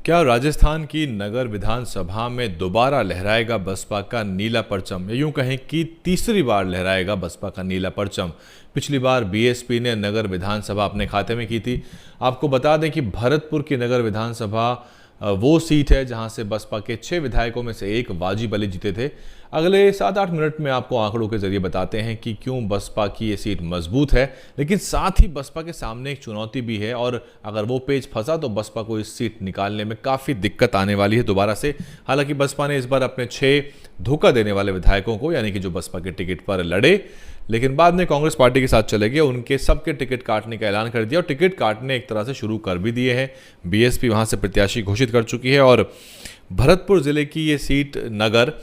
क्या राजस्थान की नगर विधानसभा में दोबारा लहराएगा बसपा का नीला परचम, या यूं कहें कि तीसरी बार लहराएगा बसपा का नीला परचम। पिछली बार बीएसपी ने नगर विधानसभा अपने खाते में की थी। आपको बता दें कि भरतपुर की नगर विधानसभा वो सीट है जहां से बसपा के 6 विधायकों में से एक वाजिब अली जीते थे। अगले 7-8 मिनट में आपको आंकड़ों के जरिए बताते हैं कि क्यों बसपा की ये सीट मजबूत है, लेकिन साथ ही बसपा के सामने एक चुनौती भी है और अगर वो पेज फंसा तो बसपा को इस सीट निकालने में काफ़ी दिक्कत आने वाली है दोबारा से। हालांकि बसपा ने इस बार अपने 6 धोखा देने वाले विधायकों को, यानी कि जो बसपा के टिकट पर लड़े लेकिन बाद में कांग्रेस पार्टी के साथ चले गए, उनके सबके टिकट काटने का ऐलान कर दिया और टिकट काटने एक तरह से शुरू कर भी दिए हैं। बीएसपी वहां से प्रत्याशी घोषित कर चुकी है और भरतपुर जिले की ये सीट नगर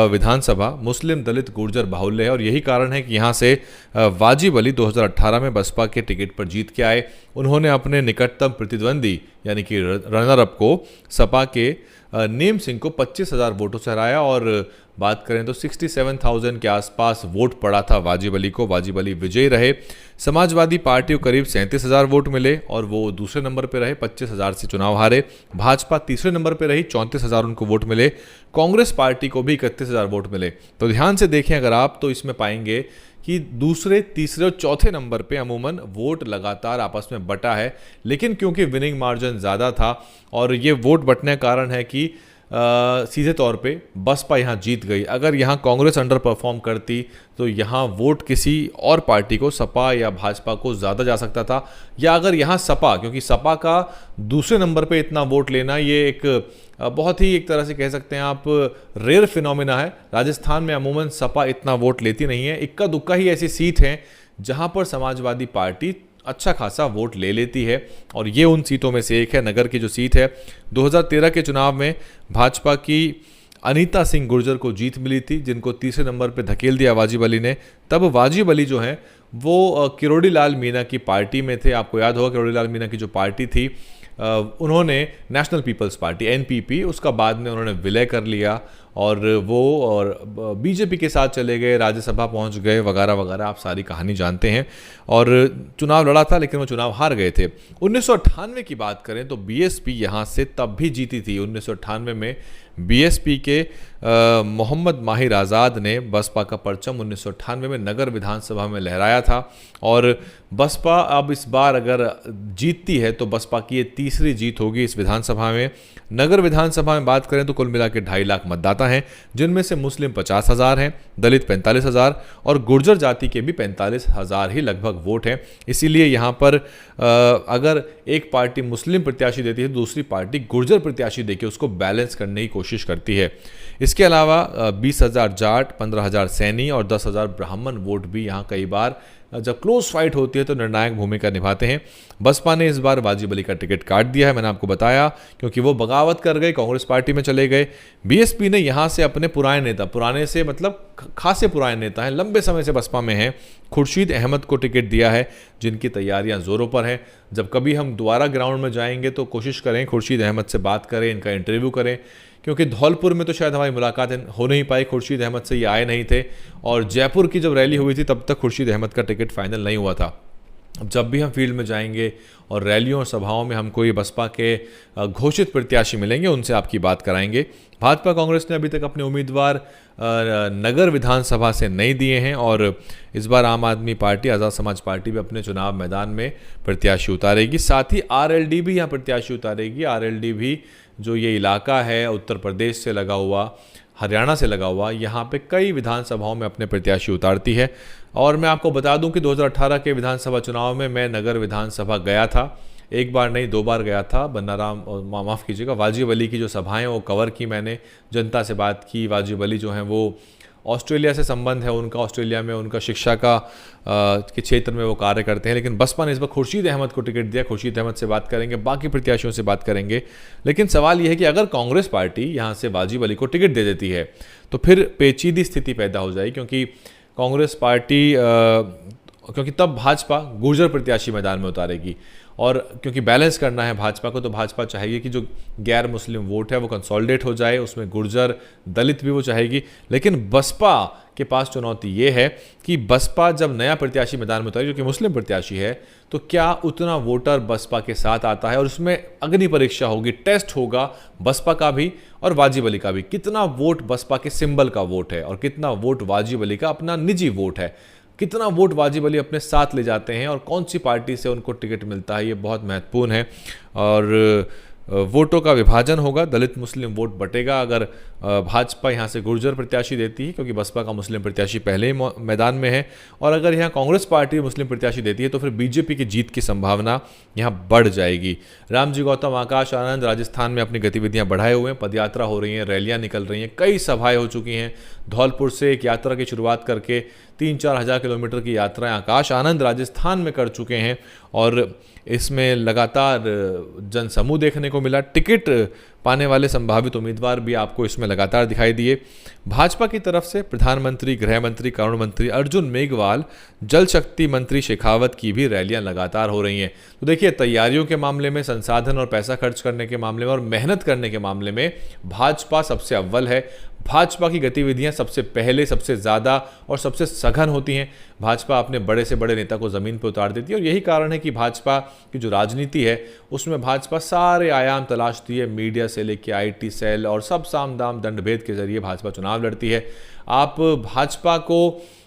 विधानसभा मुस्लिम दलित गुर्जर बाहुल्य है और यही कारण है कि यहाँ से वाजिब अली 2018 में बसपा के टिकट पर जीत के आए। उन्होंने अपने निकटतम प्रतिद्वंदी यानी कि रनर अप को सपा के नेम सिंह को 25,000 वोटों से हराया और बात करें तो 67,000 के आसपास वोट पड़ा था वाजिब अली को। वाजिब अली विजयी रहे। समाजवादी पार्टी को करीब 37,000 वोट मिले और वो दूसरे नंबर पर रहे, 25,000 से चुनाव हारे। भाजपा तीसरे नंबर पर रही, 34,000 उनको वोट मिले। कांग्रेस पार्टी को भी 31,000 वोट मिले। तो ध्यान से देखें अगर आप तो इसमें पाएंगे कि दूसरे, तीसरे और चौथे नंबर पे अमूमन वोट लगातार आपस में बटा है, लेकिन क्योंकि विनिंग मार्जिन ज़्यादा था और ये वोट बटने का कारण है कि सीधे तौर पे बसपा यहाँ जीत गई। अगर यहाँ कांग्रेस अंडर परफॉर्म करती तो यहाँ वोट किसी और पार्टी को, सपा या भाजपा को ज़्यादा जा सकता था, या अगर यहाँ सपा, क्योंकि सपा का दूसरे नंबर पे इतना वोट लेना ये एक बहुत ही एक तरह से कह सकते हैं आप रेयर फिनोमिना है। राजस्थान में अमूमन सपा इतना वोट लेती नहीं है। इक्का दुक्का ही ऐसी सीट है जहाँ पर समाजवादी पार्टी अच्छा खासा वोट ले लेती है और ये उन सीटों में से एक है। नगर की जो सीट है 2013 के चुनाव में भाजपा की अनीता सिंह गुर्जर को जीत मिली थी, जिनको तीसरे नंबर पे धकेल दिया वाजिब अली ने। तब वाजिब अली जो हैं वो किरोड़ी लाल मीणा की पार्टी में थे। आपको याद होगा किरोड़ी लाल मीणा की जो पार्टी थी उन्होंने नेशनल पीपल्स पार्टी एनपीपी, उसका बाद में उन्होंने विलय कर लिया और वो बीजेपी के साथ चले गए, राज्यसभा पहुंच गए वगैरह वगैरह, आप सारी कहानी जानते हैं। और चुनाव लड़ा था लेकिन वो चुनाव हार गए थे। 1998 की बात करें तो बीएसपी यहाँ से तब भी जीती थी। 1998 में बीएसपी के मोहम्मद माहिर आज़ाद ने बसपा का परचम 1998 में नगर विधानसभा में लहराया था और बसपा अब इस बार अगर जीतती है तो बसपा की ये तीसरी जीत होगी इस विधानसभा में। नगर विधानसभा में बात करें तो कुल मिला के 2.5 लाख मतदाता हैं, जिनमें से मुस्लिम 50,000 हैं, दलित 45,000 और गुर्जर जाति के भी 45,000 ही लगभग वोट हैं। इसीलिए यहाँ पर अगर एक पार्टी मुस्लिम प्रत्याशी देती है तो दूसरी पार्टी गुर्जर प्रत्याशी देके उसको बैलेंस करने की कोशिश करती है। इसके अलावा 20,000 जाट, 15,000 सैनी और 10,000 ब्राह्मण वोट भी यहाँ कई बार जब क्लोज फाइट होती है तो निर्णायक भूमिका निभाते हैं। बसपा ने इस बार वाजिब अली का टिकट काट दिया है, मैंने आपको बताया, क्योंकि वो बगावत कर गए, कांग्रेस पार्टी में चले गए। बीएसपी ने यहाँ से अपने पुराने नेता, पुराने से मतलब खासे पुराने नेता हैं, लंबे समय से बसपा में हैं, खुर्शीद अहमद को टिकट दिया है, जिनकी तैयारियां जोरों पर हैं। जब कभी हम दोबारा ग्राउंड में जाएंगे तो कोशिश करें खुर्शीद अहमद से बात करें, इनका इंटरव्यू करें, क्योंकि धौलपुर में तो शायद हमारी मुलाकात हो नहीं पाई, खुर्शीद अहमद से ये आए नहीं थे और जयपुर की जब रैली हुई थी तब तक खुर्शीद अहमद का टिकट फाइनल नहीं हुआ था। अब जब भी हम फील्ड में जाएंगे और रैलियों और सभाओं में हमको ये बसपा के घोषित प्रत्याशी मिलेंगे, उनसे आपकी बात कराएंगे। भाजपा कांग्रेस ने अभी तक अपने उम्मीदवार नगर विधानसभा से नहीं दिए हैं और इस बार आम आदमी पार्टी, आज़ाद समाज पार्टी भी अपने चुनाव मैदान में प्रत्याशी उतारेगी। साथ ही आरएलडी भी यहाँ प्रत्याशी उतारेगी। आरएलडी भी जो ये इलाका है उत्तर प्रदेश से लगा हुआ, हरियाणा से लगा हुआ, यहाँ पे कई विधानसभाओं में अपने प्रत्याशी उतारती है। और मैं आपको बता दूं कि 2018 के विधानसभा चुनाव में मैं नगर विधानसभा गया था, एक बार नहीं 2 बार गया था। बन्नाराम, माफ़ कीजिएगा, वाजिब अली की जो सभाएं वो कवर की मैंने, जनता से बात की। वाजिब अली जो हैं वो ऑस्ट्रेलिया से संबंध है उनका, ऑस्ट्रेलिया में उनका शिक्षा का के क्षेत्र में वो कार्य करते हैं, लेकिन बसपा ने इस बार खुर्शीद अहमद को टिकट दिया। खुर्शीद अहमद से बात करेंगे, बाकी प्रत्याशियों से बात करेंगे। लेकिन सवाल यह है कि अगर कांग्रेस पार्टी यहाँ से वाजिब अली को टिकट दे देती है तो फिर पेचीदी स्थिति पैदा हो जाएगी, क्योंकि कांग्रेस पार्टी क्योंकि तब भाजपा गुर्जर प्रत्याशी मैदान में उतारेगी और क्योंकि बैलेंस करना है भाजपा को, तो भाजपा चाहेगी कि जो गैर मुस्लिम वोट है वो कंसोलिडेट हो जाए, उसमें गुर्जर दलित भी वो चाहेगी। लेकिन बसपा के पास चुनौती ये है कि बसपा जब नया प्रत्याशी मैदान में उतारे जो कि मुस्लिम प्रत्याशी है, तो क्या उतना वोटर बसपा के साथ आता है, और उसमें अग्नि परीक्षा होगी, टेस्ट होगा बसपा का भी और वाजिब अली का भी। कितना वोट बसपा के सिंबल का वोट है और कितना वोट वाजिब अली का अपना निजी वोट है, कितना वोट वाजिब अली अपने साथ ले जाते हैं और कौन सी पार्टी से उनको टिकट मिलता है, ये बहुत महत्वपूर्ण है। और वोटों का विभाजन होगा, दलित मुस्लिम वोट बटेगा अगर भाजपा यहाँ से गुर्जर प्रत्याशी देती है, क्योंकि बसपा का मुस्लिम प्रत्याशी पहले ही मैदान में है, और अगर यहाँ कांग्रेस पार्टी मुस्लिम प्रत्याशी देती है तो फिर बीजेपी की जीत की संभावना यहाँ बढ़ जाएगी। रामजी गौतम, आकाश आनंद राजस्थान में अपनी गतिविधियाँ बढ़ाए हुए हैं, पदयात्रा हो रही हैं, रैलियाँ निकल रही हैं, कई सभाएँ हो चुकी हैं। धौलपुर से एक यात्रा की शुरुआत करके 3-4 हज़ार किलोमीटर की यात्राएं आकाश आनंद राजस्थान में कर चुके हैं, और इसमें लगातार जनसमूह देखने को मिला। टिकट पाने वाले संभावित उम्मीदवार भी आपको इसमें लगातार दिखाई दिए। भाजपा की तरफ से प्रधानमंत्री, गृह मंत्री, कानून मंत्री अर्जुन मेघवाल, जल शक्ति मंत्री शेखावत की भी रैलियां लगातार हो रही हैं। तो देखिए, तैयारियों के मामले में, संसाधन और पैसा खर्च करने के मामले में और मेहनत करने के मामले में भाजपा सबसे अव्वल है। भाजपा की गतिविधियां सबसे पहले, सबसे ज़्यादा और सबसे सघन होती हैं। भाजपा अपने बड़े से बड़े नेता को ज़मीन पर उतार देती है, और यही कारण है कि भाजपा की जो राजनीति है उसमें भाजपा सारे आयाम तलाशती है, मीडिया से लेकर IT सेल और सब साम दाम दंड भेद के जरिए भाजपा चुनाव लड़ती है। आप भाजपा को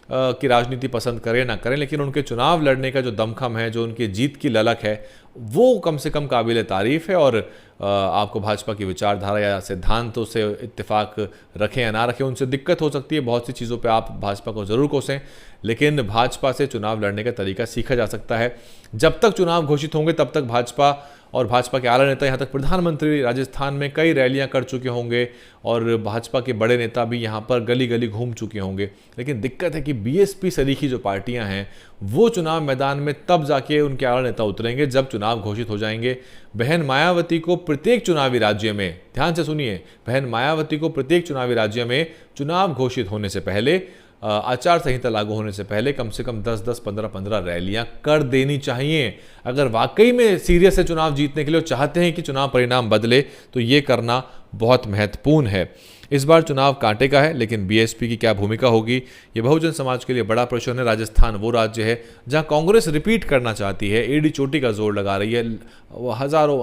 की राजनीति पसंद करें ना करें, लेकिन उनके चुनाव लड़ने का जो दमखम है, जो उनकी जीत की ललक है, वो कम से कम काबिल तारीफ़ है। और आपको भाजपा की विचारधारा या सिद्धांतों से इत्तेफाक रखें या ना रखें, उनसे दिक्कत हो सकती है, बहुत सी चीज़ों पे आप भाजपा को ज़रूर कोसें, लेकिन भाजपा से चुनाव लड़ने का तरीका सीखा जा सकता है। जब तक चुनाव घोषित होंगे तब तक भाजपा और भाजपा के आला नेता, यहाँ तक प्रधानमंत्री राजस्थान में कई रैलियां कर चुके होंगे, और भाजपा के बड़े नेता भी यहाँ पर गली गली घूम चुके होंगे। लेकिन दिक्कत है कि BSP सरीखी जो पार्टियां हैं वो चुनाव मैदान में तब जाके उनके आला नेता उतरेंगे जब चुनाव घोषित हो जाएंगे। बहन मायावती को प्रत्येक चुनावी राज्य में, ध्यान से सुनिए, बहन मायावती को प्रत्येक चुनावी राज्य में चुनाव घोषित होने से पहले, आचार संहिता लागू होने से पहले कम से कम 10-10, 15-15 रैलियां कर देनी चाहिए। अगर वाकई में सीरियस है चुनाव जीतने के लिए और चाहते हैं कि चुनाव परिणाम बदले, तो ये करना बहुत महत्वपूर्ण है। इस बार चुनाव कांटे का है, लेकिन BSP की क्या भूमिका होगी, ये बहुजन समाज के लिए बड़ा प्रश्न है। राजस्थान वो राज्य है जहां कांग्रेस रिपीट करना चाहती है, एड़ी चोटी का जोर लगा रही है। हजारों,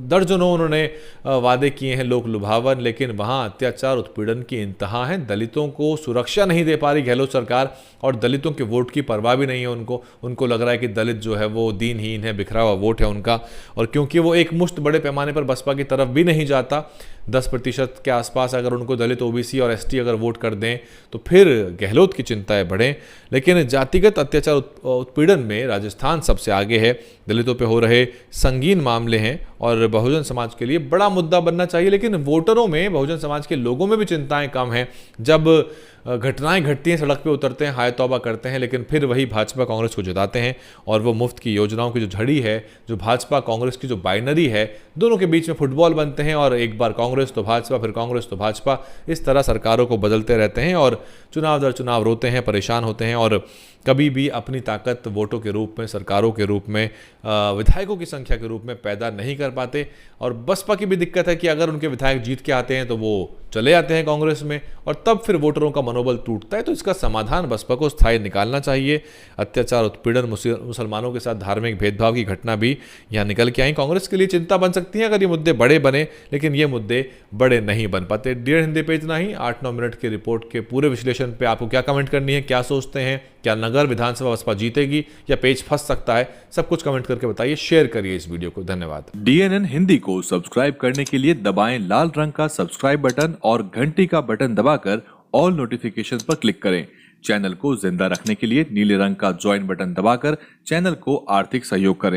दर्जनों उन्होंने वादे किए हैं लोक लुभावन, लेकिन वहां अत्याचार, उत्पीड़न की इंतहा है। दलितों को सुरक्षा नहीं दे पा रही गहलोत सरकार, और दलितों के वोट की परवाह भी नहीं है उनको लग रहा है कि दलित जो है वो दीनहीन है, बिखरा हुआ वोट है उनका। और क्योंकि वो एक मुश्त बड़े पैमाने पर बसपा की तरफ भी नहीं जाता, 10% के आसपास अगर उनको दलित, OBC और ST अगर वोट कर दें तो फिर गहलोत की चिंताएं बढ़ें। लेकिन जातिगत अत्याचार, उत्पीड़न में राजस्थान सबसे आगे है। दलितों पे हो रहे संगीन मामले हैं और बहुजन समाज के लिए बड़ा मुद्दा बनना चाहिए। लेकिन वोटरों में, बहुजन समाज के लोगों में भी चिंताएं कम हैं। जब घटनाएं घटती हैं, सड़क पे उतरते हैं, हाय तौबा करते हैं, लेकिन फिर वही भाजपा कांग्रेस को जिताते हैं। और वो मुफ्त की योजनाओं की जो झड़ी है, जो भाजपा कांग्रेस की जो बाइनरी है, दोनों के बीच में फुटबॉल बनते हैं, और एक बार कांग्रेस तो भाजपा, फिर कांग्रेस तो भाजपा, इस तरह सरकारों को बदलते रहते हैं और चुनाव दर चुनाव रोते हैं, परेशान होते हैं, और कभी भी अपनी ताकत वोटों के रूप में, सरकारों के रूप में, विधायकों की संख्या के रूप में पैदा नहीं कर पाते। और बसपा की भी दिक्कत है कि अगर उनके विधायक जीत के आते हैं तो वो चले जाते हैं कांग्रेस में, और तब फिर वोटरों का मनोबल टूटता है। तो इसका समाधान बसपा को स्थायी निकालना चाहिए। अत्याचार, उत्पीड़न, मुसलमानों के साथ धार्मिक भेदभाव की घटना भी यहाँ निकल के आई। कांग्रेस के लिए चिंता बन सकती है अगर ये मुद्दे बड़े बने, लेकिन ये मुद्दे बड़े नहीं बन पाते। डियर हिंदी पे इतना ही। 8-9 मिनट की रिपोर्ट के पूरे विश्लेषण पे आपको क्या कमेंट करनी है, क्या सोचते हैं, क्या नगर विधानसभा बसपा जीतेगी या पेज फंस सकता है, सब कुछ कमेंट करके बताइए, शेयर करिए इस वीडियो को। धन्यवाद। DNN हिंदी को सब्सक्राइब करने के लिए दबाएं लाल रंग का सब्सक्राइब बटन और घंटी का बटन दबाकर ऑल नोटिफिकेशन पर क्लिक करें। चैनल को जिंदा रखने के लिए नीले रंग का ज्वाइन बटन दबाकर चैनल को आर्थिक सहयोग करें।